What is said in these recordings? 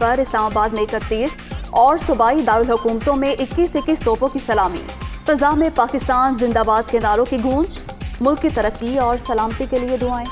पर इस्लामाबाद में 31 और सूबाई दारुल हुकूमतों में 21-21 तोपों की सलामी। फ़ज़ा में पाकिस्तान जिंदाबाद के नारों की गूंज। मुल्क की तरक्की और सलामती के लिए दुआएं।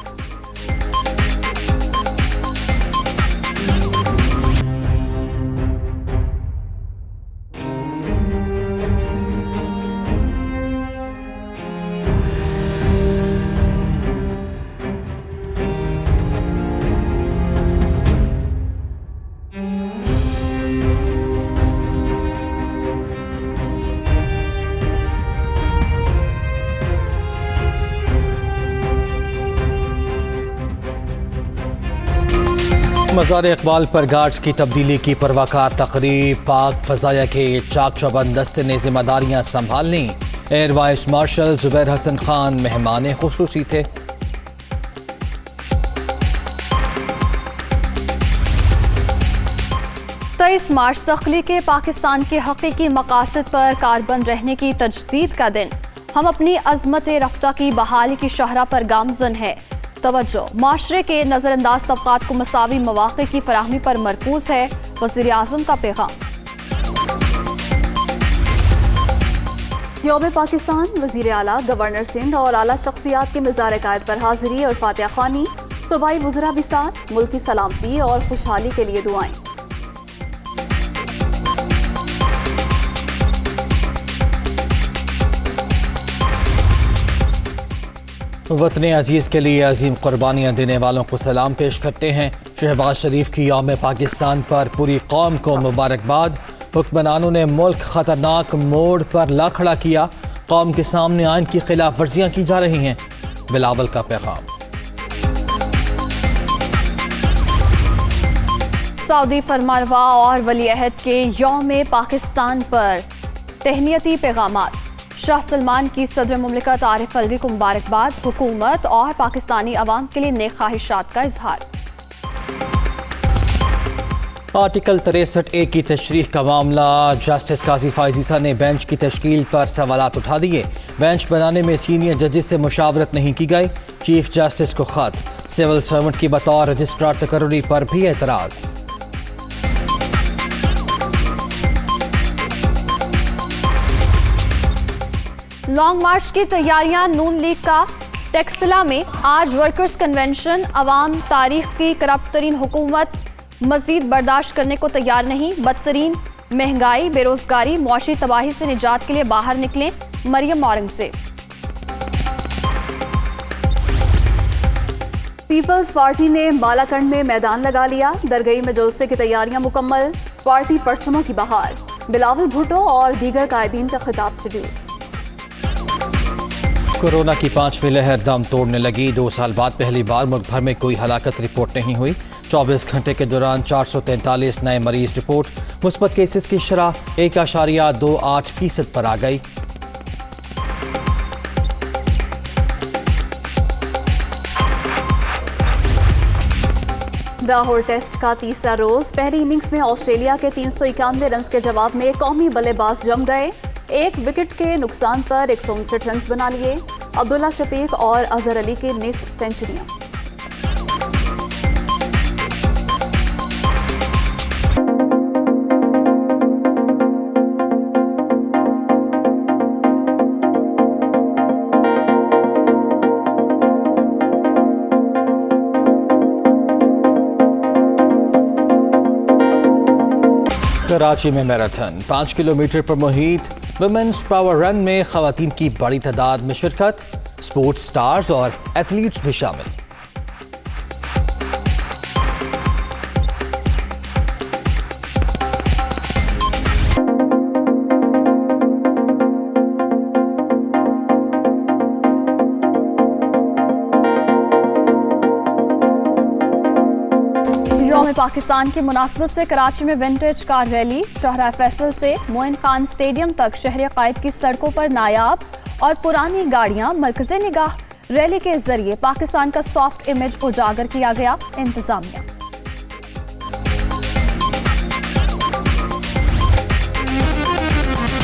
मज़ार इकबाल पर गार्ड्स की तब्दीली की परवाकार तकरीब। पाक फ़ज़ाया के चाक चौबंद दस्ते ने जिम्मेदारियाँ संभालनी। Air vice marshal Zubair Hasan Khan मेहमान खुसूसी थे। तेईस मार्च तख्लीक़ पाकिस्तान के हकीकी मकासद पर कारबंद रहने की तजदीद का दिन। हम अपनी अज़मत रफ्ता की बहाली की शहरा पर गामज़न है। तवज्जो माशरे के नज़रअंदाज तबक़ात को मसावी मौक़े की फराहमी पर मरकूज़ है। वज़ीर आज़म का पैगाम। यौम पाकिस्तान वज़ीर आला, गवर्नर सिंध और आला शख्सियात के मज़ार कायद पर हाज़िरी और फातिहा ख़्वानी। सूबाई वज़रा भी साथ। मुल्क की सलामती और खुशहाली के लिए दुआएं। वतन अजीज़ के लिए अजीम कुर्बानियाँ देने वालों को सलाम पेश करते हैं। शहबाज शरीफ की यौम पाकिस्तान पर पूरी कौम को मुबारकबाद। हुक्मरानों ने मुल्क खतरनाक मोड़ पर ला खड़ा किया। कौम के सामने आइन की खिलाफ वर्जियाँ की जा रही हैं। बिलावल का पैगाम। सऊदी फरमानरवा और वली अहद के यौम पाकिस्तान पर तहनीती पैगामात। शाह सलमान की सदर मुमलिकत आरिफ अलवी को मुबारकबाद। हुकूमत और पाकिस्तानी अवाम के लिए नेक ख्वाहिशात का इजहार। आर्टिकल 63A की तशरीह का मामला। जस्टिस काजी फायजीसा ने बेंच की तश्कील पर सवालात उठा दिए। बेंच बनाने में सीनियर जजेस से मुशावरत नहीं की गई। चीफ जस्टिस को खत। सिविल सर्वेंट की बतौर रजिस्ट्रार तकर्री पर भी एतराज़। लॉन्ग मार्च की तैयारियां। नून लीग का टेक्सला में आज वर्कर्स कन्वेंशन। अवाम तारीख की करप्ट तरीन हुकूमत मजीद बर्दाश्त करने को तैयार नहीं। बदतरीन महंगाई, बेरोजगारी, मुआशी तबाही से निजात के लिए बाहर निकलें। मरियम औरंगज़ेब। पीपल्स पार्टी ने मालाकंड में मैदान लगा लिया। दरगई में जलसे की तैयारियां मुकम्मल। पार्टी परचमों की बहार। बिलावल भुट्टो और दीगर कायदीन का खिताब शेड्यूल। कोरोना की 5वीं लहर दम तोड़ने लगी। 2 साल बाद पहली बार मुल्क भर में कोई हलाकत रिपोर्ट नहीं हुई। 24 घंटे के दौरान 443 नए मरीज रिपोर्ट। मुस्बत केसेस की शरह 1.28% पर आ गई। लाहौर टेस्ट का तीसरा रोज। पहली इनिंग्स में ऑस्ट्रेलिया के 391 रन के जवाब में कौमी बल्लेबाज जम गए। 1 विकेट के नुकसान पर 159 रन बना लिए। अब्दुल्ला शफीक और अजहर अली की निस्फ सेंचुरियां। कराची में मैराथन 5 किलोमीटर पर मुहित। वुमेन्स पावर रन में खवातीन की बड़ी तादाद में शिरकत। स्पोर्ट्स स्टार्स और एथलीट्स भी शामिल। यौम पाकिस्तान की मुनासबत से कराची में विंटेज कार रैली। शाहरा फैसल से मोइन खान स्टेडियम तक शहर कायद की सड़कों पर नायाब और पुरानी गाड़ियां मरकज़े निगाह। रैली के जरिए पाकिस्तान का सॉफ्ट इमेज उजागर किया गया। इंतजामिया।